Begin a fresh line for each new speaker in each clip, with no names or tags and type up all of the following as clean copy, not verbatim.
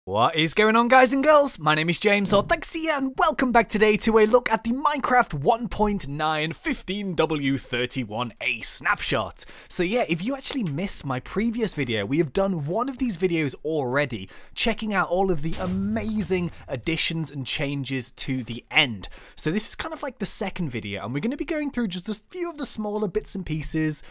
What is going on, guys and girls? My name is James or ThnxCya, and welcome back today to a look at the Minecraft 1.9 15w31a snapshot. So yeah, if you actually missed my previous video, we have done one of these videos already, checking out all of the amazing additions and changes to the end. So this is kind of like the second video, and we're going to be going through just a few of the smaller bits and pieces,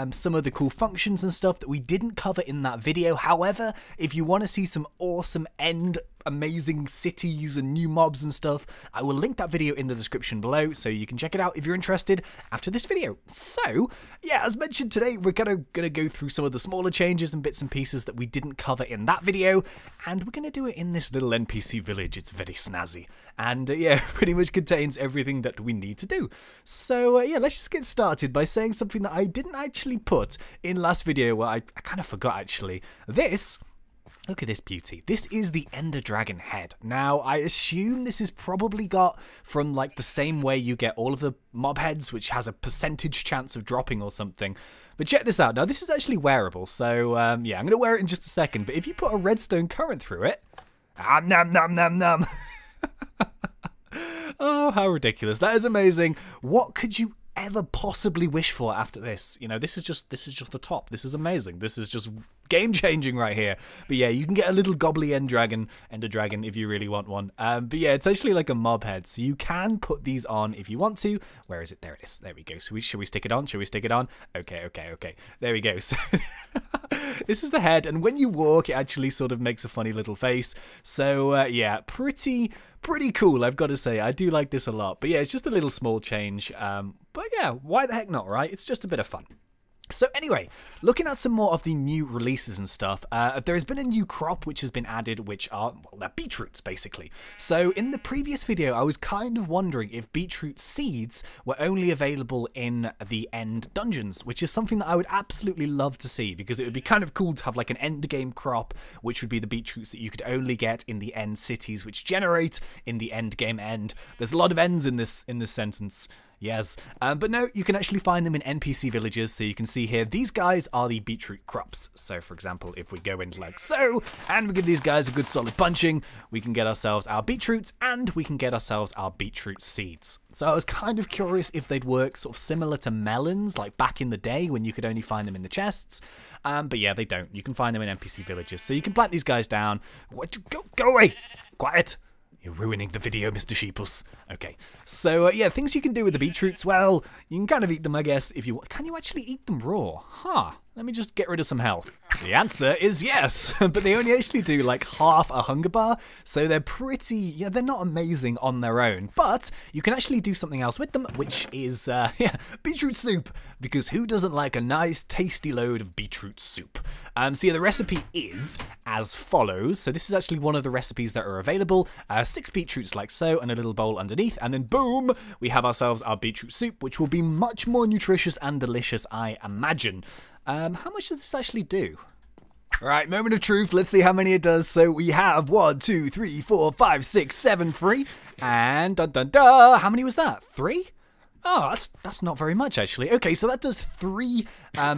some of the cool functions and stuff that we didn't cover in that video. However, if you want to see some awesome end amazing cities and new mobs and stuff, I will link that video in the description below so you can check it out if you're interested after this video. So yeah, as mentioned, today we're gonna go through some of the smaller changes and bits and pieces that we didn't cover in that video, and we're gonna do it in this little NPC village. It's very snazzy, and yeah, pretty much contains everything that we need to do. So yeah, let's just get started by saying something that I didn't actually put in last video, where I kind of forgot actually. Look at this beauty. This is the Ender Dragon head. Now, I assume this is probably got from like the same way you get all of the mob heads, which has a percentage chance of dropping or something. But check this out. Now, this is actually wearable, so yeah, I'm going to wear it in just a second. But if you put a redstone current through it, nom nom nom nom. Oh, how ridiculous. That is amazing. What could you ever possibly wish for after this? You know, this is just the top. This is amazing. This is just game changing right here. But yeah, you can get a little gobbly Ender Dragon if you really want one. But yeah, it's actually like a mob head, so you can put these on if you want to. Where is it? There it is. There we go. So should we stick it on? Should we stick it on? Okay. There we go. So this is the head, and when you walk, it actually sort of makes a funny little face. So yeah, pretty cool, I've got to say. I do like this a lot. But yeah, it's just a little small change. But yeah, why the heck not, right? It's just a bit of fun. So anyway, looking at some more of the new releases and stuff, there has been a new crop which has been added, which are, well, they're beetroots, basically. So in the previous video, I was kind of wondering if beetroot seeds were only available in the end dungeons, which is something that I would absolutely love to see, because it would be kind of cool to have like an end game crop, which would be the beetroots that you could only get in the end cities, which generate in the end game end. There's a lot of ends in this sentence. Yes, but no, you can actually find them in NPC villages, so you can see here, these guys are the beetroot crops. So for example, if we go in like so, and we give these guys a good solid punching, we can get ourselves our beetroots, and we can get ourselves our beetroot seeds. So I was kind of curious if they'd work sort of similar to melons, like back in the day when you could only find them in the chests. But yeah, they don't. You can find them in NPC villages, so you can plant these guys down. Go away! Quiet! You're ruining the video, Mr. Sheepus. Okay, so yeah, things you can do with the beetroots, well, you can kind of eat them, I guess, if you want. Can you actually eat them raw? Huh, let me just get rid of some health. The answer is yes, but they only actually do like half a hunger bar, so they're pretty, yeah, they're not amazing on their own, but you can actually do something else with them, which is, yeah, beetroot soup, because who doesn't like a nice tasty load of beetroot soup? So yeah, the recipe is as follows. So this is actually one of the recipes that are available. 6 beetroots like so, and a little bowl underneath, and then boom, we have ourselves our beetroot soup, which will be much more nutritious and delicious, I imagine. How much does this actually do? Right, moment of truth. Let's see how many it does. So we have 1, 2, 3, 4, 5, 6, 7 free, and how many was that? 3? Oh, that's not very much, actually. Okay, so that does 3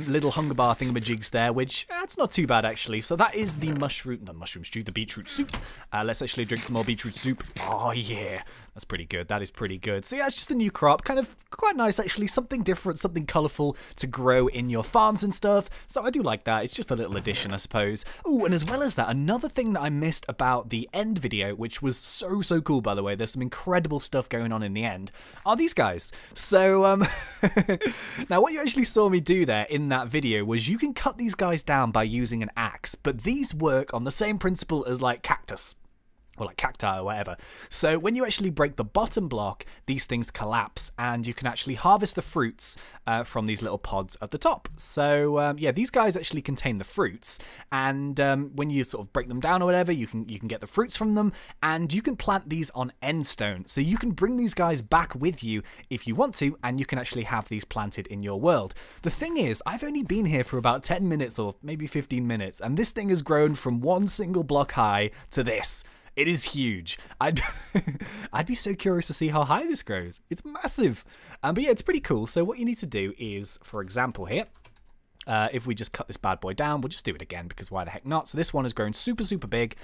little hunger bar thingamajigs there, which, that's not too bad, actually. So that is the mushroom stew, the beetroot soup. Let's actually drink some more beetroot soup. Oh, yeah. That's pretty good. That is pretty good. So yeah, it's just a new crop. Kind of quite nice, actually. Something different, something colourful to grow in your farms and stuff. So I do like that. It's just a little addition, I suppose. Ooh, and as well as that, another thing that I missed about the end video, which was so cool, by the way, there's some incredible stuff going on in the end, are these guys. So, now what you actually saw me do there in that video was you can cut these guys down by using an axe, but these work on the same principle as like cactus. Or like cacti or whatever. So when you actually break the bottom block, these things collapse, and you can actually harvest the fruits from these little pods at the top. So yeah, these guys actually contain the fruits, and when you sort of break them down or whatever, you can get the fruits from them, and you can plant these on endstone. So you can bring these guys back with you if you want to, and you can actually have these planted in your world. The thing is, I've only been here for about 10 minutes or maybe 15 minutes, and this thing has grown from one single block high to this. It is huge. I'd be so curious to see how high this grows. It's massive. But yeah, it's pretty cool. So what you need to do is, for example here, If we just cut this bad boy down, we'll just do it again because why the heck not? So this one has grown super, super big.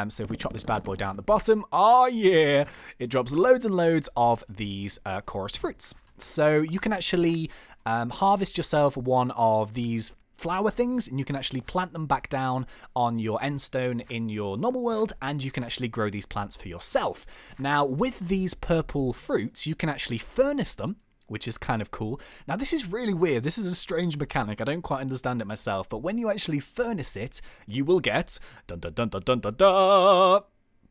So if we chop this bad boy down at the bottom, oh yeah, it drops loads and loads of these chorus fruits. So you can actually harvest yourself one of these flower things and you can actually plant them back down on your end stone in your normal world, and you can actually grow these plants for yourself. Now with these purple fruits, you can actually furnace them, which is kind of cool. Now, this is really weird. This is a strange mechanic. I don't quite understand it myself. But when you actually furnace it, you will get... Dun, dun, dun, dun, dun, dun, dun,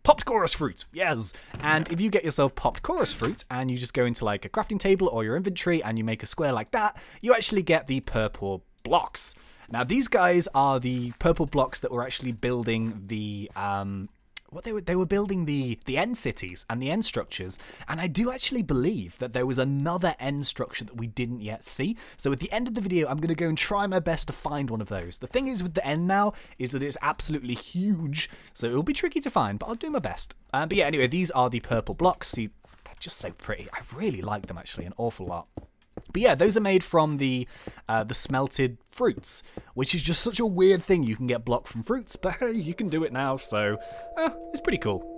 popped chorus fruit. Yes. And if you get yourself popped chorus fruit and you just go into like a crafting table or your inventory and you make a square like that, you actually get the purple blocks. Now, these guys are the purple blocks that were actually building the... they were building the end cities and the end structures, and I do actually believe that there was another end structure that we didn't yet see. So at the end of the video, I'm going to go and try my best to find one of those. The thing is with the end now is that it's absolutely huge, so it'll be tricky to find, but I'll do my best. But yeah, anyway, these are the purple blocks. See, they're just so pretty. I really like them actually an awful lot. But yeah, those are made from the smelted fruits, which is just such a weird thing. You can get block from fruits, but hey, you can do it now, so it's pretty cool.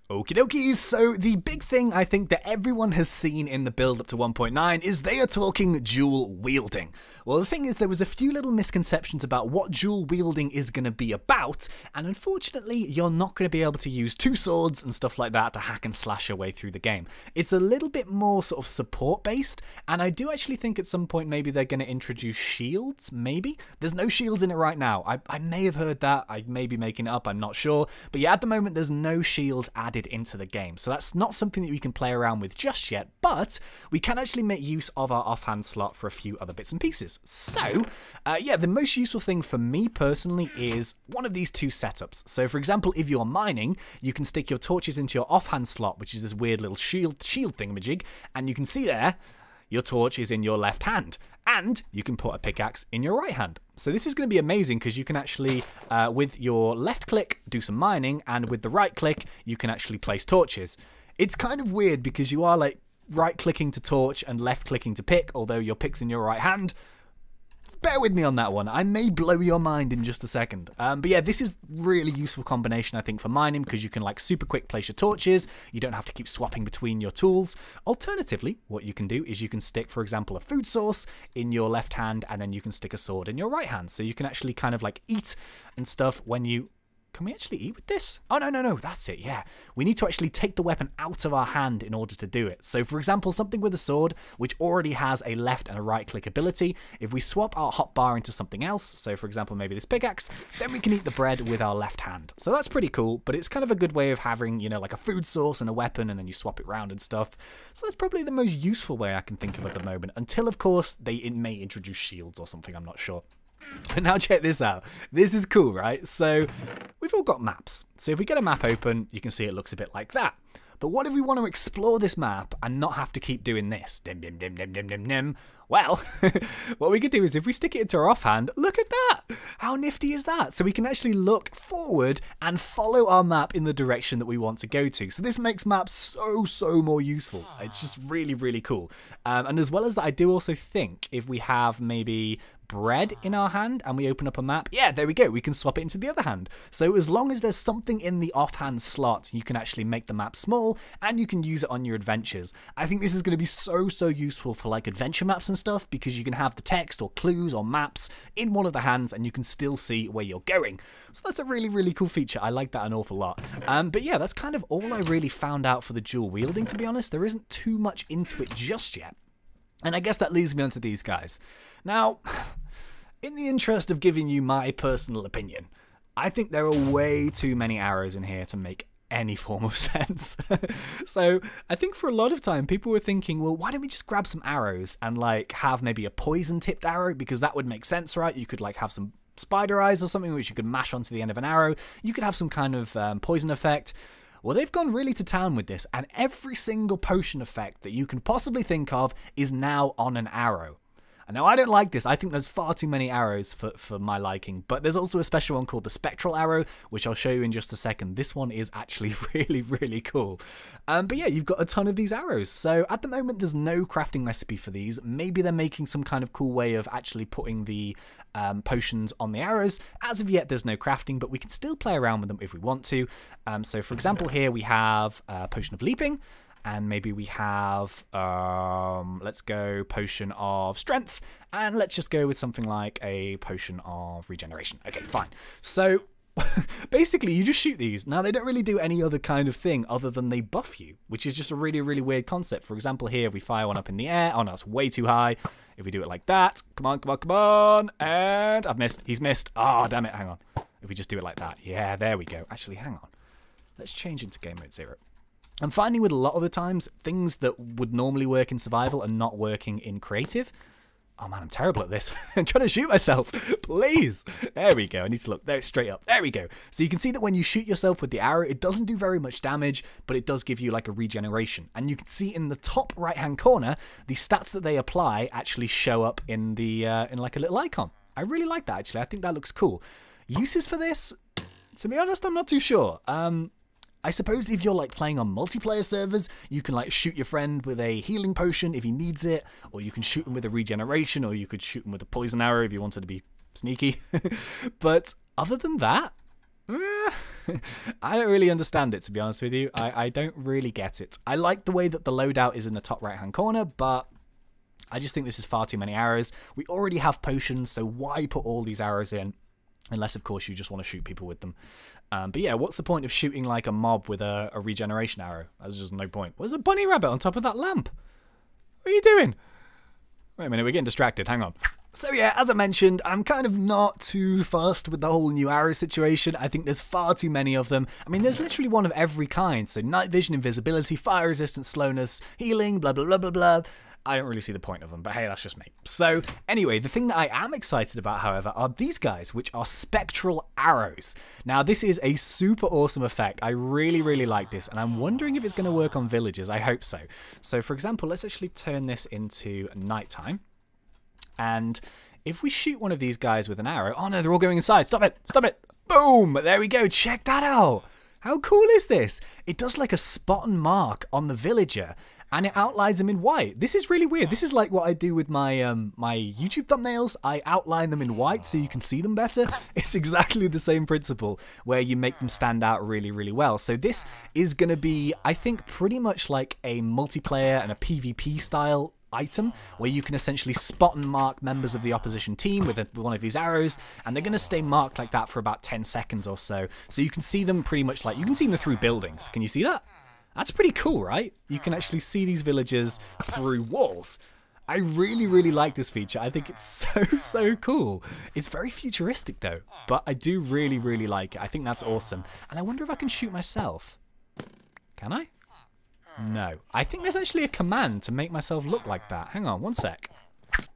Okie dokies, so the big thing I think that everyone has seen in the build up to 1.9 is they are talking dual wielding. Well, the thing is, there was a few little misconceptions about what dual wielding is going to be about, and unfortunately, you're not going to be able to use two swords and stuff like that to hack and slash your way through the game. It's a little bit more sort of support based, and I do actually think at some point maybe they're going to introduce shields, maybe? There's no shields in it right now. I may have heard that, I may be making it up, I'm not sure, but yeah, at the moment there's no shields added into the game, so that's not something that we can play around with just yet, but we can actually make use of our offhand slot for a few other bits and pieces. So yeah, the most useful thing for me personally is one of these two setups. So for example, if you're mining, you can stick your torches into your offhand slot, which is this weird little shield thingamajig, and you can see there your torch is in your left hand, and you can put a pickaxe in your right hand. So this is going to be amazing because you can actually, with your left click, do some mining, and with the right click, you can actually place torches. It's kind of weird because you are like right clicking to torch and left clicking to pick, although your pick's in your right hand. Bear with me on that one. I may blow your mind in just a second. But yeah, this is really useful combination, I think, for mining because you can like super quick place your torches. You don't have to keep swapping between your tools. Alternatively, what you can do is you can stick, for example, a food source in your left hand, and then you can stick a sword in your right hand. So you can actually kind of like eat and stuff when you... Can we actually eat with this? Oh, no, that's it, yeah. We need to actually take the weapon out of our hand in order to do it. So, for example, something with a sword, which already has a left and a right click ability, if we swap our hotbar into something else, so for example, maybe this pickaxe, then we can eat the bread with our left hand. So that's pretty cool, but it's kind of a good way of having, you know, like a food source and a weapon, and then you swap it around and stuff. So that's probably the most useful way I can think of at the moment, until, of course, it may introduce shields or something, I'm not sure. But now check this out. This is cool, right? So we've all got maps. So if we get a map open, you can see it looks a bit like that. But what if we want to explore this map and not have to keep doing this? Dim, dim, dim, dim, dim, dim, dim. Well, what we could do is if we stick it into our offhand, look at that! How nifty is that? So we can actually look forward and follow our map in the direction that we want to go to. So this makes maps so more useful. It's just really, really cool. And as well as that, I do also think if we have maybe bread in our hand and we open up a map, yeah, there we go, we can swap it into the other hand. So as long as there's something in the offhand slot, you can actually make the map small and you can use it on your adventures. I think this is going to be so useful for like adventure maps and stuff, because you can have the text or clues or maps in one of the hands and you can still see where you're going. So that's a really cool feature. I like that an awful lot. But yeah, that's kind of all I really found out for the dual wielding, to be honest. There isn't too much into it just yet. And I guess that leads me on to these guys. Now, in the interest of giving you my personal opinion, I think there are way too many arrows in here to make any form of sense. So I think for a lot of time people were thinking, well, why don't we just grab some arrows and like have maybe a poison tipped arrow, because that would make sense, right? You could like have some spider eyes or something which you could mash onto the end of an arrow. You could have some kind of poison effect. Well, they've gone really to town with this, and every single potion effect that you can possibly think of is now on an arrow. And now I don't like this. I think there's far too many arrows for my liking. But there's also a special one called the Spectral Arrow, which I'll show you in just a second. This one is actually really, really cool. But yeah, you've got a ton of these arrows. So at the moment, there's no crafting recipe for these. Maybe they're making some kind of cool way of actually putting the potions on the arrows. As of yet, there's no crafting, but we can still play around with them if we want to. So for example, here we have a Potion of Leaping. And maybe we have, let's go Potion of Strength. And let's just go with something like a Potion of Regeneration. Okay, fine. So basically, you just shoot these. Now, they don't really do any other kind of thing other than they buff you, which is just a really, really weird concept. For example, here, if we fire one up in the air. Oh, no, it's way too high. If we do it like that. Come on, come on, come on. And I've missed. He's missed. Oh, damn it. Hang on. If we just do it like that. Yeah, there we go. Actually, hang on. Let's change into Game Mode 0. I'm finding with a lot of the times, things that would normally work in survival are not working in creative. Oh man, I'm terrible at this. I'm trying to shoot myself. Please. There we go. I need to look there straight up. There we go. So you can see that when you shoot yourself with the arrow, it doesn't do very much damage, but it does give you like a regeneration. And you can see in the top right-hand corner, the stats that they apply actually show up in the in like a little icon. I really like that, actually. I think that looks cool. Uses for this? To be honest, I'm not too sure. I suppose if you're like playing on multiplayer servers, you can like shoot your friend with a healing potion if he needs it, or you can shoot him with a regeneration, or you could shoot him with a poison arrow if you wanted to be sneaky. But other than that, I don't really understand it, to be honest with you. I don't really get it. I like the way that the loadout is in the top right hand corner, but I just think this is far too many arrows. We already have potions, so why put all these arrows in? Unless, of course, you just want to shoot people with them. But yeah, what's the point of shooting like a mob with a regeneration arrow? There's just no point. There's a bunny rabbit on top of that lamp. What are you doing? Wait a minute, we're getting distracted. Hang on. So yeah, as I mentioned, I'm kind of not too fussed with the whole new arrow situation. I think there's far too many of them. I mean, there's literally one of every kind. So night vision, invisibility, fire resistance, slowness, healing, blah, blah, blah, blah, blah. I don't really see the point of them, but hey, that's just me. So anyway, the thing that I am excited about, however, are these guys, which are Spectral Arrows. Now, this is a super awesome effect. I really, really like this, and I'm wondering if it's going to work on villagers. I hope so. So, for example, let's actually turn this into nighttime. And if we shoot one of these guys with an arrow... Oh, no, they're all going inside. Stop it. Stop it. Boom. There we go. Check that out. How cool is this? It does like a spot and mark on the villager, and it outlines them in white. This is really weird. This is like what I do with my my YouTube thumbnails. I outline them in white so you can see them better. It's exactly the same principle where you make them stand out really, really well. So this is going to be, I think, pretty much like a multiplayer and a PvP style item where you can essentially spot and mark members of the opposition team with one of these arrows, and they're going to stay marked like that for about 10 seconds or so. So you can see them pretty much like, you can see them through buildings. Can you see that? That's pretty cool, right? You can actually see these villagers through walls. I really, really like this feature. I think it's so cool. It's very futuristic though, but I do really, really like it. I think that's awesome. And I wonder if I can shoot myself. Can I? No. I think there's actually a command to make myself look like that. Hang on, one sec.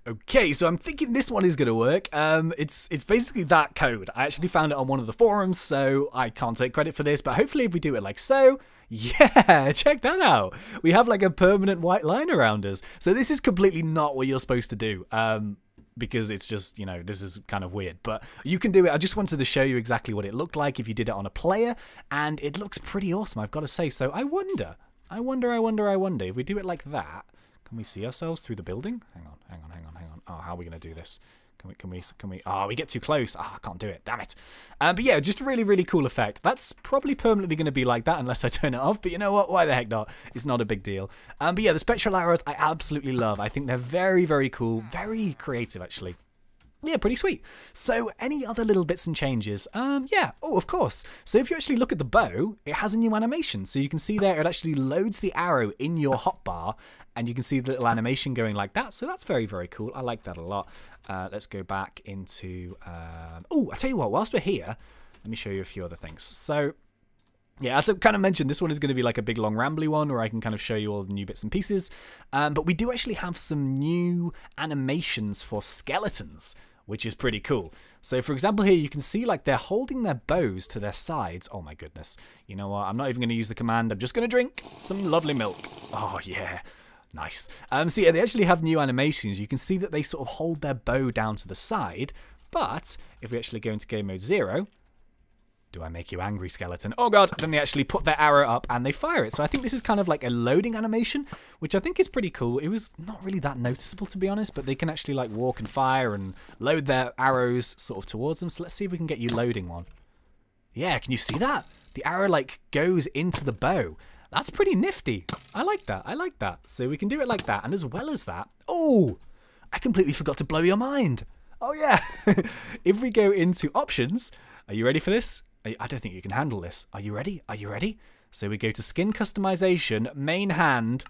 Okay, so I'm thinking this one is going to work. It's basically that code. I actually found it on one of the forums, so I can't take credit for this, but hopefully if we do it like so, yeah, check that out. We have like a permanent white line around us. So this is completely not what you're supposed to do. Because it's just, you know, this is kind of weird, but you can do it. I just wanted to show you exactly what it looked like if you did it on a player, and it looks pretty awesome, I've got to say. So I wonder if we do it like that, can we see ourselves through the building? Hang on. Oh, how are we going to do this? Can we? Oh, we get too close. Oh, I can't do it. Damn it. But yeah, just a really, really cool effect. That's probably permanently going to be like that unless I turn it off. But you know what? Why the heck not? It's not a big deal. But yeah, the Spectral Arrows I absolutely love. I think they're very, very cool. Very creative, actually. Yeah, pretty sweet. So any other little bits and changes? Yeah. Oh, of course. So if you actually look at the bow, it has a new animation. So you can see there, it actually loads the arrow in your hotbar, and you can see the little animation going like that. So that's very, very cool. I like that a lot. Let's go back into... Oh, I tell you what, whilst we're here, let me show you a few other things. So... yeah, as I kind of mentioned, this one is going to be like a big, long, rambly one where I can kind of show you all the new bits and pieces. But we do actually have some new animations for skeletons, which is pretty cool. So, for example, here you can see like they're holding their bows to their sides. Oh, my goodness. You know what? I'm not even going to use the command. I'm just going to drink some lovely milk. Oh, yeah. Nice. So yeah, they actually have new animations. You can see that they sort of hold their bow down to the side, but if we actually go into game mode 0, do I make you angry, skeleton? Oh god, then they actually put their arrow up and they fire it. So I think this is kind of like a loading animation, which I think is pretty cool. It was not really that noticeable, to be honest, but they can actually like walk and fire and load their arrows sort of towards them. So let's see if we can get you loading one. Yeah, can you see that? The arrow like goes into the bow. That's pretty nifty. I like that. I like that. So we can do it like that. And as well as that, oh, I completely forgot to blow your mind. Oh yeah. If we go into options, are you ready for this? I don't think you can handle this. Are you ready? Are you ready? So we go to skin customization, main hand,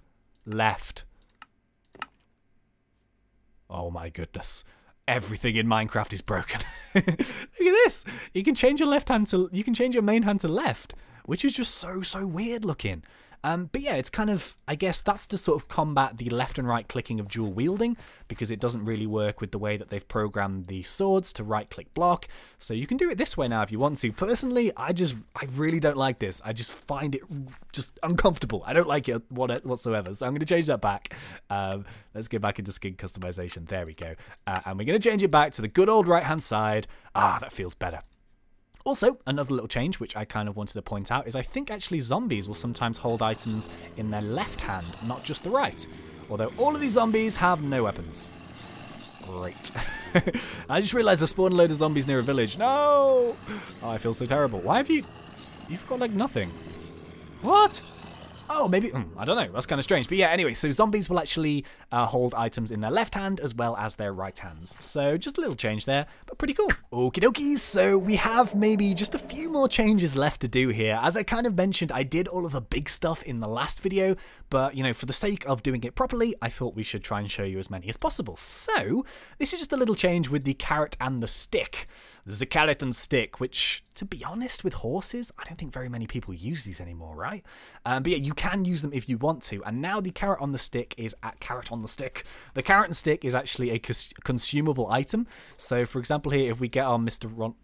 left. Oh my goodness. Everything in Minecraft is broken. Look at this. You can change your main hand to left, which is just so weird looking. But yeah, it's kind of, I guess that's to sort of combat the left and right clicking of dual wielding, because it doesn't really work with the way that they've programmed the swords to right click block. So you can do it this way now if you want to. Personally, I really don't like this. I just find it just uncomfortable. I don't like it whatsoever. So I'm going to change that back. Let's go back into skin customization. There we go. And we're going to change it back to the good old right hand side. Ah, that feels better. Also, another little change, which I kind of wanted to point out, is I think actually zombies will sometimes hold items in their left hand, not just the right. Although all of these zombies have no weapons. Great. I just realised I spawned a load of zombies near a village. No! Oh, I feel so terrible. Why have you... You've got, like, nothing. What? Oh, maybe... I don't know. That's kind of strange. But yeah, anyway, so zombies will actually hold items in their left hand as well as their right hands. So just a little change there, but pretty cool. Okie dokie. So we have maybe just a few more changes left to do here. As I kind of mentioned, I did all of the big stuff in the last video, but, you know, for the sake of doing it properly, I thought we should try and show you as many as possible. So this is just a little change with the carrot and the stick. There's a carrot and stick, which, to be honest, with horses, I don't think very many people use these anymore, right? But yeah, you can use them if you want to. And now the carrot on the stick is at carrot on the stick. The carrot and stick is actually a consumable item. So, for example, here, if we get on Mr. Ron...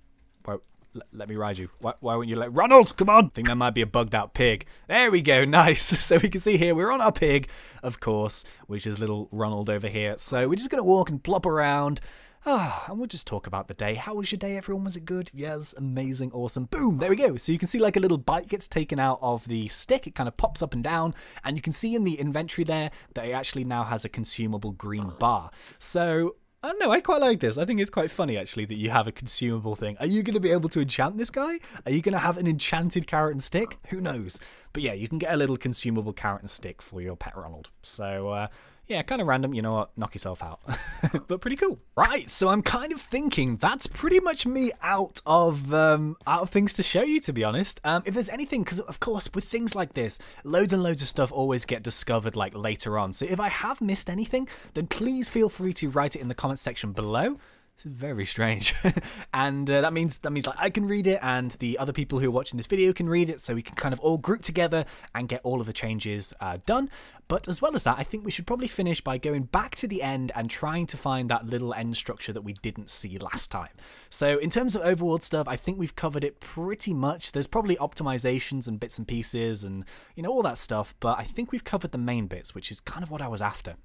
Well, let me ride you. Why won't you let... Ronald, come on! I think that might be a bugged out pig. There we go, nice. So we can see here, we're on our pig, of course, which is little Ronald over here. So we're just going to walk and plop around. And we'll just talk about the day. How was your day, everyone? Was it good? Yes, amazing, awesome. Boom, there we go. So you can see like a little bite gets taken out of the stick. It kind of pops up and down. And you can see in the inventory there that it actually now has a consumable green bar. So... I don't know, I quite like this. I think it's quite funny, actually, that you have a consumable thing. Are you going to be able to enchant this guy? Are you going to have an enchanted carrot and stick? Who knows? But yeah, you can get a little consumable carrot and stick for your pet Ronald. So, yeah, kind of random. You know what? Knock yourself out. But pretty cool. Right, so I'm kind of thinking that's pretty much me out of things to show you, to be honest. If there's anything, because of course, with things like this, loads and loads of stuff always get discovered like later on. So if I have missed anything, then please feel free to write it in the comments section below. This is very strange. And that means like I can read it and the other people who are watching this video can read it, so we can kind of all group together and get all of the changes done. But as well as that, I think we should probably finish by going back to the end and trying to find that little end structure that we didn't see last time. So in terms of overworld stuff, I think we've covered it pretty much. There's probably optimizations and bits and pieces and, you know, all that stuff, but I think we've covered the main bits, which is kind of what I was after.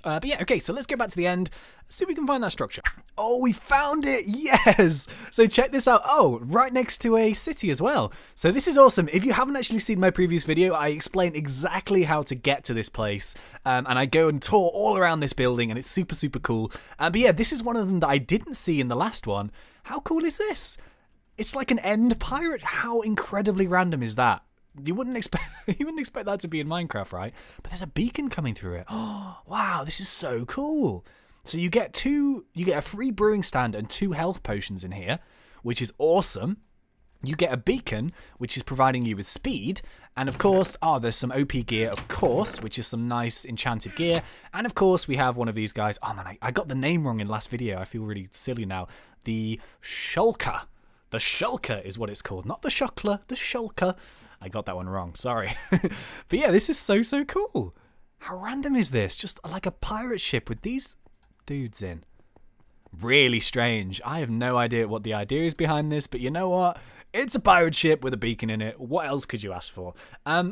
But yeah, okay, so let's get back to the end, see if we can find that structure. Oh, we found it, yes! So check this out. Oh, right next to a city as well. So this is awesome. If you haven't actually seen my previous video, I explain exactly how to get to this place. And I go and tour all around this building, and it's super, super cool. But yeah, this is one of them that I didn't see in the last one. How cool is this? It's like an end pirate. How incredibly random is that? You wouldn't expect that to be in Minecraft, right? But there's a beacon coming through it. Oh, wow, this is so cool. So you get a free brewing stand and 2 health potions in here, which is awesome. You get a beacon, which is providing you with speed. And of course, there's some OP gear, of course, which is some nice enchanted gear. And of course, we have one of these guys. Oh man, I got the name wrong in last video. I feel really silly now. The Shulker. The Shulker is what it's called. Not the Shuckler, the Shulker. I got that one wrong, sorry. But yeah, this is so, so cool. How random is this? Just like a pirate ship with these dudes in. Really strange. I have no idea what the idea is behind this, but you know what? It's a pirate ship with a beacon in it. What else could you ask for?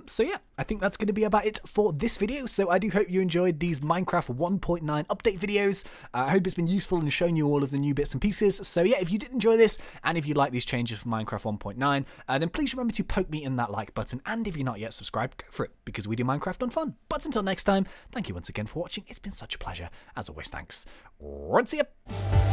So yeah, I think that's going to be about it for this video. So I do hope you enjoyed these Minecraft 1.9 update videos. I hope it's been useful and shown you all of the new bits and pieces. So yeah, if you did enjoy this, and if you like these changes for Minecraft 1.9, then please remember to poke me in that like button. And if you're not yet subscribed, go for it, because we do Minecraft on fun. But until next time, thank you once again for watching. It's been such a pleasure. As always, thanks. And see ya.